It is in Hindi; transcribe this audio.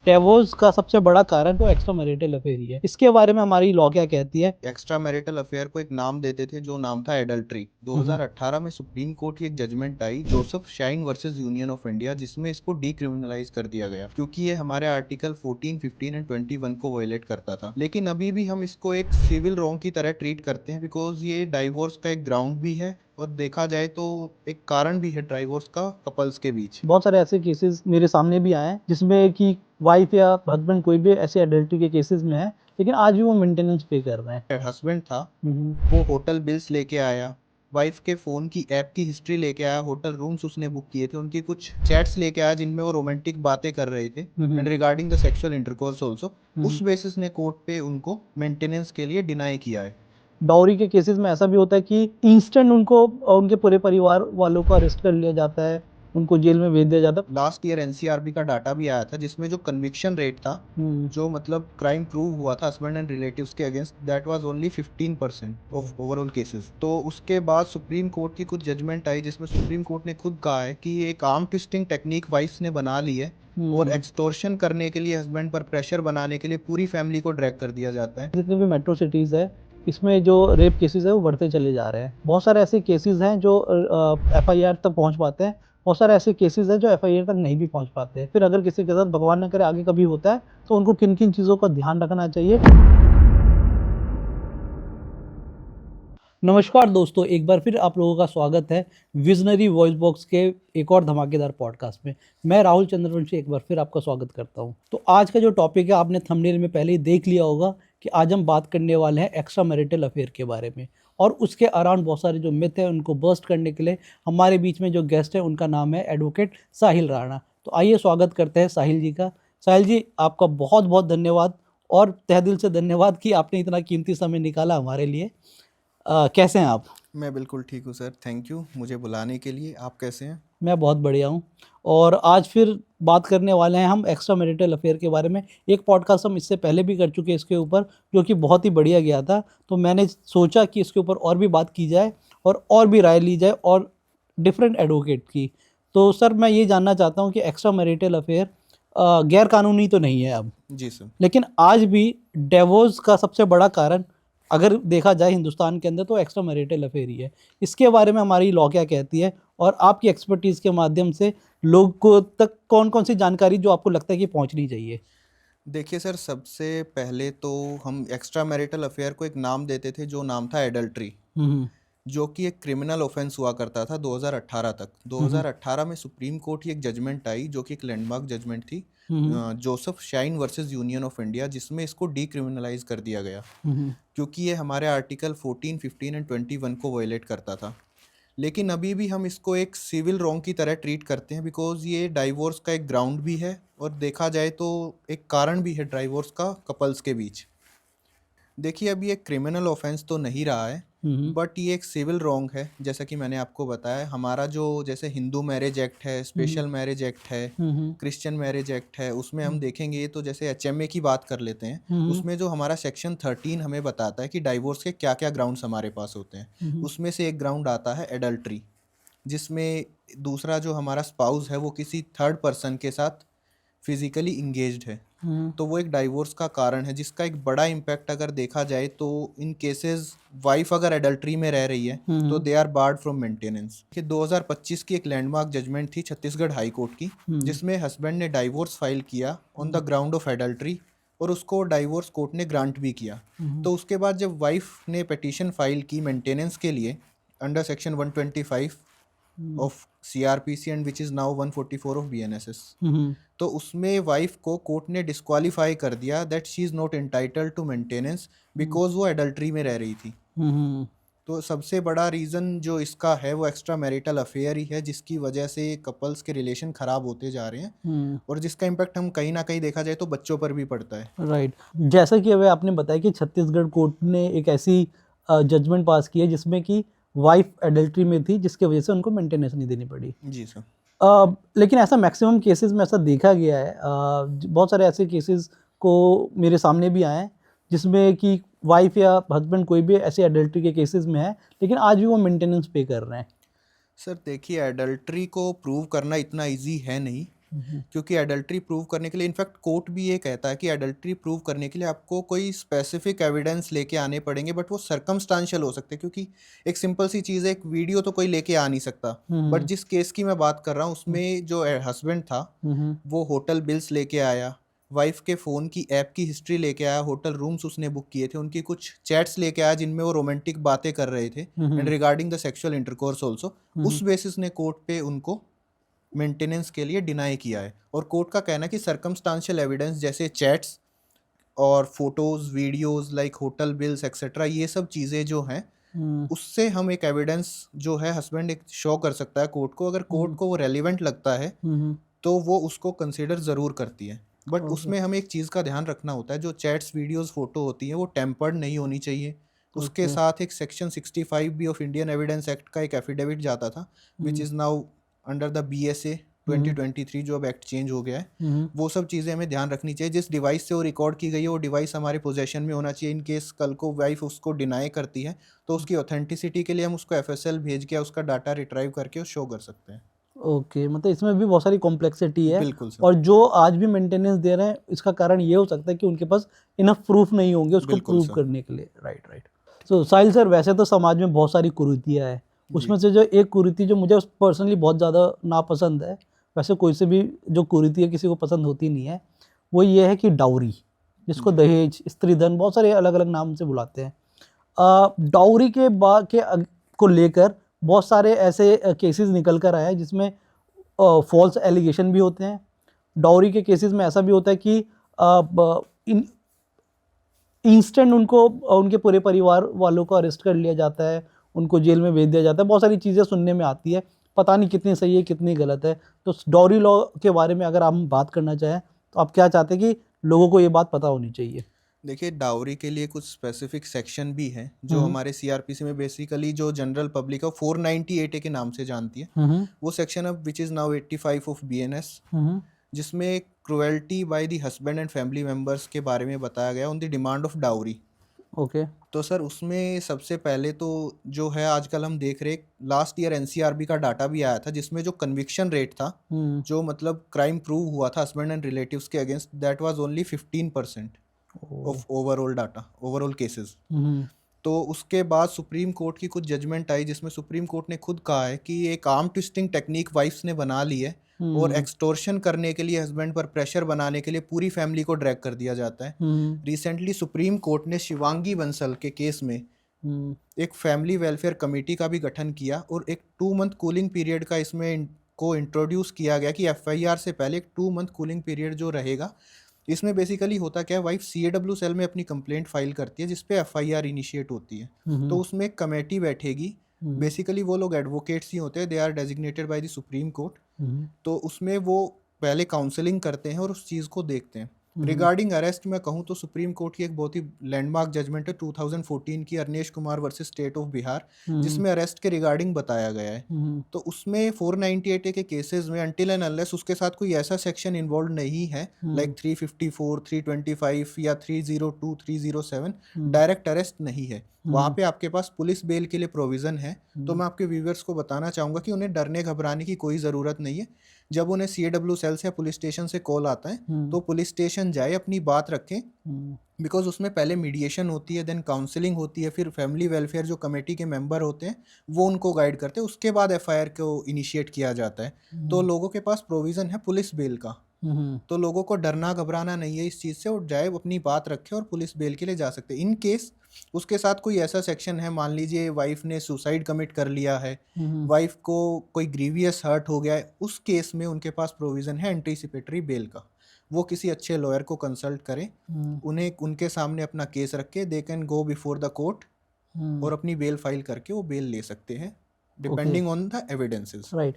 डिवोर्स का सबसे बड़ा कारण तो एक्स्ट्रा मैरिटल अफेयर ही है। इसके बारे में हमारी लॉ क्या कहती है? एक्स्ट्रा मैरिटल अफेयर को एक नाम देते थे जो नाम था एडल्ट्री। 2018 में सुप्रीम कोर्ट की एक जजमेंट आई Joseph Shine versus Union of India, जिसमें इसको डीक्रिमिनलाइज कर दिया गया क्योंकि ये हमारे आर्टिकल 14, 15 एंड 21 को वायलेट करता था। लेकिन अभी भी हम इसको एक सिविल रॉन्ग की तरह ट्रीट करते हैं बिकॉज ये डाइवोर्स का एक ग्राउंड भी है और देखा जाए तो एक कारण भी है डाइवोर्स का कपल्स के बीच। बहुत सारे ऐसे केसेस मेरे सामने भी आए हैं जिसमें कि वाइफ या हस्बैंड कोई भी ऐसे एडल्ट्री के केसेस में है, लेकिन आज भी वो मेंटेनेंस पे कर रहे हैं। हस्बैंड था, वो होटल बिल्स लेके आया, वाइफ के फोन की ऐप की हिस्ट्री लेके आया, होटल रूम्स उसने बुक किए थे, उनकी कुछ चैट्स लेके आया जिनमें वो रोमांटिक बातें कर रहे थे and regarding the sexual intercourse also. उस बेसिस ने कोर्ट पे उनको मेंटेनेंस के लिए डिनाई किया है। डाउरी के केसेस में ऐसा भी होता है कि इंस्टेंट उनको उनके पूरे परिवार वालों को अरेस्ट कर लिया जाता है, उनको जेल में भेज दिया जाता है। लास्ट ईयर एनसीआरबी का डाटा भी आया था जिसमें जो कन्विक्शन रेट था, जो मतलब क्राइम प्रूव हुआ था हस्बैंड एंड रिलेटिव्स के against, that was only 15% of overall cases. तो उसके बाद सुप्रीम कोर्ट की कुछ जजमेंट आई जिसमें सुप्रीम कोर्ट ने खुद कहा है कि एक आर्म ट्विस्टिंग टेक्निक वाइफ्स ने बना ली है और एक्सटॉर्शन करने के लिए, हस्बैंड पर प्रेशर बनाने के लिए पूरी फैमिली को ड्रैग कर दिया जाता है। जितने भी मेट्रो सिटीज़ है, इसमें जो रेप केसेस है वो बढ़ते चले जा रहे हैं। बहुत सारे ऐसे केसेस हैं जो एफआईआर तक पहुंच पाते हैं, बहुत सारे ऐसे केसेस हैं जो एफआईआर तक नहीं भी पहुंच पाते। फिर अगर किसी के साथ भगवान न करे आगे कभी होता है तो उनको किन किन चीज़ों का ध्यान रखना चाहिए। नमस्कार दोस्तों, एक बार फिर आप लोगों का स्वागत है विजनरी वॉइस बॉक्स के एक और धमाकेदार पॉडकास्ट में। मैं राहुल चंद्रवंशी एक बार फिर आपका स्वागत करता हूं। तो आज का जो टॉपिक है, आपने थंबनेल में पहले ही देख लिया होगा कि आज हम बात करने वाले हैं एक्स्ट्रा मैरिटल अफेयर के बारे में, और उसके अराउंड बहुत सारे जो मिथ है उनको बर्स्ट करने के लिए हमारे बीच में जो गेस्ट है उनका नाम है एडवोकेट साहिल राणा। तो आइए स्वागत करते हैं साहिल जी का। साहिल जी, आपका बहुत बहुत धन्यवाद, और तहे दिल से धन्यवाद कि आपने इतना कीमती समय निकाला हमारे लिए। कैसे हैं आप? मैं बिल्कुल ठीक हूँ सर, थैंक यू मुझे बुलाने के लिए। आप कैसे हैं? मैं बहुत बढ़िया हूँ। और आज फिर बात करने वाले हैं हम एक्स्ट्रा मैरिटल अफेयर के बारे में। एक पॉडकास्ट हम इससे पहले भी कर चुके हैं इसके ऊपर, जो कि बहुत ही बढ़िया गया था। तो मैंने सोचा कि इसके ऊपर और भी बात की जाए और भी राय ली जाए, और डिफरेंट एडवोकेट की। तो सर, मैं ये जानना चाहता हूँ कि एक्स्ट्रा मैरिटल अफेयर गैर कानूनी तो नहीं है अब, जी सर। लेकिन आज भी डिवोर्स का सबसे बड़ा कारण अगर देखा जाए हिंदुस्तान के अंदर तो एक्स्ट्रा मैरिटल अफेयर ही है। इसके बारे में हमारी लॉ क्या कहती है, और आपकी एक्सपर्टीज़ के माध्यम से लोगों तक कौन कौन सी जानकारी जो आपको लगता है कि पहुंचनी चाहिए? देखिए सर, सबसे पहले तो हम एक्स्ट्रा मैरिटल अफेयर को एक नाम देते थे जो नाम था एडल्ट्री, हम्म जो कि एक क्रिमिनल ऑफेंस हुआ करता था 2018 तक। 2018 में सुप्रीम कोर्ट की एक जजमेंट आई जो कि एक लैंडमार्क जजमेंट थी, Joseph Shine versus Union of India, जिसमें इसको डीक्रिमिनलाइज कर दिया गया क्योंकि ये हमारे आर्टिकल 14, 15 एंड 21 को वायलेट करता था। लेकिन अभी भी हम इसको एक सिविल रॉन्ग की तरह ट्रीट करते हैं बिकॉज ये डाइवोर्स का एक ग्राउंड भी है और देखा जाए तो एक कारण भी है डाइवोर्स का कपल्स के बीच। देखिए, अभी एक क्रिमिनल ऑफेंस तो नहीं रहा है, बट ये एक सिविल रॉन्ग है। जैसा कि मैंने आपको बताया, हमारा जो जैसे हिंदू मैरिज एक्ट है, स्पेशल मैरिज एक्ट है, क्रिश्चियन मैरिज एक्ट है, उसमें हम देखेंगे तो जैसे एचएमए की बात कर लेते हैं, उसमें जो हमारा सेक्शन 13 हमें बताता है कि डाइवोर्स के क्या क्या ग्राउंड्स हमारे पास होते हैं। उसमें से एक ग्राउंड आता है एडल्ट्री, जिसमें दूसरा जो हमारा स्पाउस है वो किसी थर्ड पर्सन के साथ फिजिकली इंगेज्ड है, तो वो एक डाइवोर्स का कारण है, जिसका एक बड़ा इम्पैक्ट अगर देखा जाए तो इन केसेस वाइफ अगर एडल्ट्री में रह रही है तो they are barred from maintenance. 2025 की एक लैंडमार्क जजमेंट थी छत्तीसगढ़ हाई कोर्ट की, जिसमें हस्बैंड ने डाइवोर्स फाइल किया on the ground of adultery और उसको डाइवोर्स कोर्ट ने ग्रांट भी किया। तो उसके बाद जब वाइफ ने पिटीशन फाइल की मेंटेनेंस के लिए under section 125 of CRPC and which is now 144 of BNSS, तो उसमें वाइफ को कोर्ट ने डिस्क्वालीफाई कर दिया that she is not entitled to maintenance because वो एडल्ट्री में रह रही थी। तो सबसे बड़ा रीज़न जो इसका है वो एक्स्ट्रा मैरिटल अफेयर ही है, जिसकी वजह से कपल्स के रिलेशन ख़राब होते जा रहे हैं और जिसका इम्पैक्ट हम कहीं ना कहीं देखा जाए तो बच्चों पर भी पड़ता है। राइट। जैसा कि अभी आपने बताया कि छत्तीसगढ़ कोर्ट ने एक ऐसी जजमेंट पास की है जिसमें कि वाइफ एडल्ट्री में थी, जिसकी वजह से उनको मेंटेनेंस नहीं देनी पड़ी। जी सर। लेकिन ऐसा मैक्सिमम केसेस में ऐसा देखा गया है, बहुत सारे ऐसे केसेस को मेरे सामने भी आए हैं जिसमें कि वाइफ या हस्बैंड कोई भी ऐसे एडल्ट्री के केसेस में है, लेकिन आज भी वो मेंटेनेंस पे कर रहे हैं। सर देखिए, एडल्ट्री को प्रूव करना इतना इजी है नहीं, क्योंकि एडल्ट्री प्रूव करने के लिए इनफैक्ट कोर्ट भी ये कहता है कि एडल्ट्री प्रूव करने के लिए आपको कोई स्पेसिफिक एविडेंस लेके आने पड़ेंगे, बट वो सर्कमस्टांशियल हो सकते हैं, क्योंकि एक सिंपल सी चीज़ है, एक वीडियो तो कोई लेके आ नहीं सकता। बट जिस केस की मैं बात कर रहा हूँ उसमें जो हस्बैंड था वो होटल बिल्स लेके आया, वाइफ के फ़ोन की ऐप की हिस्ट्री लेके आया, होटल रूम्स उसने बुक किए थे, उनकी कुछ चैट्स लेके आया जिनमें वो रोमांटिक बातें कर रहे थे and regarding the sexual intercourse also. उस बेसिस ने कोर्ट पे उनको मेंटेनेंस के लिए डिनाई किया है। और कोर्ट का कहना है कि सर्कमस्टांशियल एविडेंस जैसे चैट्स और photos, videos like hotel bills etcetera, ये सब चीज़ें जो हैं उससे हम एक एविडेंस जो है हस्बैंड एक शो कर सकता है कोर्ट को। अगर कोर्ट को वो रेलिवेंट लगता है तो वो उसको कंसिडर ज़रूर करती है। बट उसमें हमें एक चीज़ का ध्यान रखना होता है, जो चैट्स, वीडियोस, फोटो होती हैं वो टेम्पर्ड नहीं होनी चाहिए। उसके साथ एक सेक्शन 65 भी ऑफ इंडियन एविडेंस एक्ट का एक एफिडेविट जाता था, which is now under the BSA 2023, जो अब एक्ट चेंज हो गया है। वो सब चीज़ें हमें ध्यान रखनी चाहिए। जिस डिवाइस से वो रिकॉर्ड की गई है वो डिवाइस हमारे पोजेशन में होना चाहिए। इन केस कल को वाइफ उसको डिनाई करती है तो उसकी ऑथेंटिसिटी के लिए हम उसको FSL भेज के उसका डाटा रिट्राइव करके शो कर सकते हैं। ओके, मतलब इसमें भी बहुत सारी कॉम्प्लेक्सिटी है। बिल्कुल सर। और जो आज भी मेंटेनेंस दे रहे हैं इसका कारण ये हो सकता है कि उनके पास इनफ प्रूफ नहीं होंगे उसको बिल्कुल प्रूव सर। करने के लिए। Right right. So Sahil sir, वैसे तो समाज में बहुत सारी कुरीतियाँ हैं, उसमें से जो एक कुरीति जो मुझे पर्सनली बहुत ज़्यादा नापसंद है, वैसे कोई से भी जो कुरीति है किसी को पसंद होती नहीं है, वो ये है कि डाउरी, जिसको दहेज, स्त्री धन, बहुत सारे अलग अलग नाम से बुलाते हैं। डाउरी के को लेकर बहुत सारे ऐसे केसेस निकल कर आए हैं जिसमें फॉल्स एलिगेशन भी होते हैं। डाउरी के केसेस में ऐसा भी होता है कि इंस्टेंट उनको उनके पूरे परिवार वालों को अरेस्ट कर लिया जाता है, उनको जेल में भेज दिया जाता है। बहुत सारी चीज़ें सुनने में आती है, पता नहीं कितनी सही है कितनी गलत है। तो डाउरी लॉ के बारे में अगर हम बात करना चाहें तो आप क्या चाहते हैं कि लोगों को ये बात पता होनी चाहिए? देखिए, डाउरी के लिए कुछ स्पेसिफिक सेक्शन भी हैं जो हमारे CRPC में बेसिकली जो जनरल पब्लिक है 498A के नाम से जानती है। वो सेक्शन अब which is now 85 of BNS, जिसमें cruelty by the husband and family members के बारे में बताया गया on the demand of dowry. Okay. तो सर उसमें सबसे पहले तो जो है आजकल हम देख रहे, लास्ट ईयर NCRB का डाटा भी आया था जिसमें जो कन्विक्शन रेट था, जो मतलब क्राइम प्रूव हुआ था हस्बैंड एंड रिलेटिव्स के against, that was only 15% of overall data, overall cases. तो उसके बाद सुप्रीम कोर्ट की कुछ जजमेंट आई जिसमें सुप्रीम कोर्ट ने खुद कहा है कि एक आर्म ट्विस्टिंग टेक्निक वाइफ्स ने बना ली है और एक्सटोर्शन करने के लिए, हस्बैंड पर प्रेशर बनाने के लिए पूरी फैमिली को ड्रैग कर दिया जाता है। रिसेंटली सुप्रीम कोर्ट ने शिवांगी बंसल के केस में एक फैमिली वेलफेयर कमेटी का भी गठन किया और एक 2 मंथ कूलिंग पीरियड का इसमें को इंट्रोड्यूस किया गया कि FIR से पहले एक 2 मंथ कूलिंग पीरियड जो रहेगा। इसमें बेसिकली होता क्या है, वाइफ CAW सेल में अपनी कंप्लेंट फाइल करती है जिसपे FIR इनिशिएट होती है। तो उसमें एक कमेटी बैठेगी, बेसिकली वो लोग एडवोकेट्स ही होते हैं, they are designated by the Supreme Court. तो उसमें वो पहले काउंसलिंग करते हैं और उस चीज़ को देखते हैं। रिगार्डिंग अरेस्ट मैं कहूँ तो सुप्रीम कोर्ट की एक बहुत ही लैंडमार्क जजमेंट है 2014 की, Arnesh Kumar versus state of Bihar, जिसमें अरेस्ट के रिगार्डिंग बताया गया है। तो उसमें 498A के केसेस में अनटिल एंड अनलेस उसके साथ कोई ऐसा सेक्शन इन्वॉल्व नहीं है लाइक 354, 325 या 302, 307, डायरेक्ट अरेस्ट नहीं है, वहाँ पे आपके पास पुलिस बेल के लिए प्रोविज़न है। तो मैं आपके व्यूवर्स को बताना चाहूँगा कि उन्हें डरने घबराने की कोई ज़रूरत नहीं है। जब उन्हें CAW सेल से या पुलिस स्टेशन से कॉल आता है तो पुलिस स्टेशन जाए, अपनी बात रखें, बिकॉज उसमें पहले मीडिएशन होती है, देन काउंसलिंग होती है, फिर फैमिली वेलफेयर जो कमेटी के मेंबर होते हैं वो उनको गाइड करते हैं, उसके बाद FIR को इनिशिएट किया जाता है। तो लोगों के पास प्रोविज़न है पुलिस बेल का, तो लोगों को डरना घबराना नहीं है इस चीज़ से, और जाए अपनी बात रखे और पुलिस बेल के लिए जा सकते हैं। इन केस उसके साथ कोई ऐसा सेक्शन है, मान लीजिए वाइफ ने सुसाइड कमिट कर लिया है, वाइफ को कोई ग्रीवियस हर्ट हो गया है, उस केस में उनके पास प्रोविज़न है एंटीसिपेटरी बेल का। वो किसी अच्छे लॉयर को कंसल्ट करें, उन्हें उनके सामने अपना केस रख के they can go before the court और अपनी बेल फाइल करके वो बेल ले सकते हैं depending on the evidences. Right.